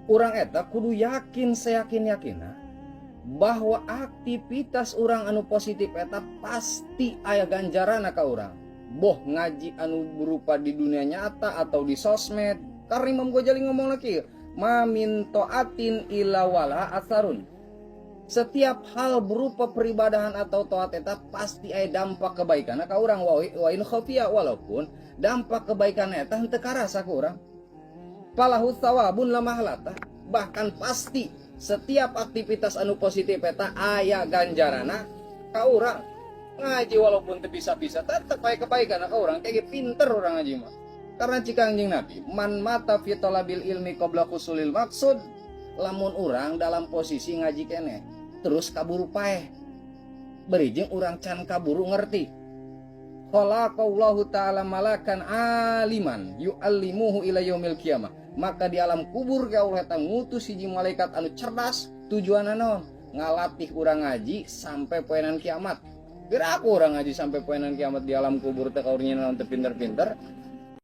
Urang eta kudu yakin seyakin-yakinna bahwa aktivitas orang anu positif eta pasti aya ganjarana ka urang. Boh ngaji anu berupa di dunia nyata atau di sosmed. Karena Imam Ghazali ngomong lagi, ma min taatin illa wala asarun. Setiap hal berupa peribadahan atau taat eta pasti aya dampak kebaikan ka urang wa in khafiya, walaupun dampak kebaikan eta henteu karasa ka urang. Falahu thawabun la mahlata. Bahkan pasti setiap aktivitas anu positif eta aya ganjarana ka urang. Ngaji walaupun teu bisa-bisa tetep aya kebaikan ka urang. Kayak pinter urang ngaji mah. Karena jika anjing Nabi, man mata fi talabil ilmi qabla husulil maksud, lamun urang dalam posisi ngaji kene terus kaburu paeh. Berijing urang can kaburu ngerti. Khalaqallahu ta'ala malakan aliman yu'allimuhu ila yaumil qiyamah. Maka di alam kubur ke Allah eta ngutus hiji malaikat anu cerdas, tujuanna naon? Ngalatih urang ngaji sampai poenan kiamat. Gerak urang ngaji sampai poenan kiamat di alam kubur teh kaurnya naon teu pinter-pinter.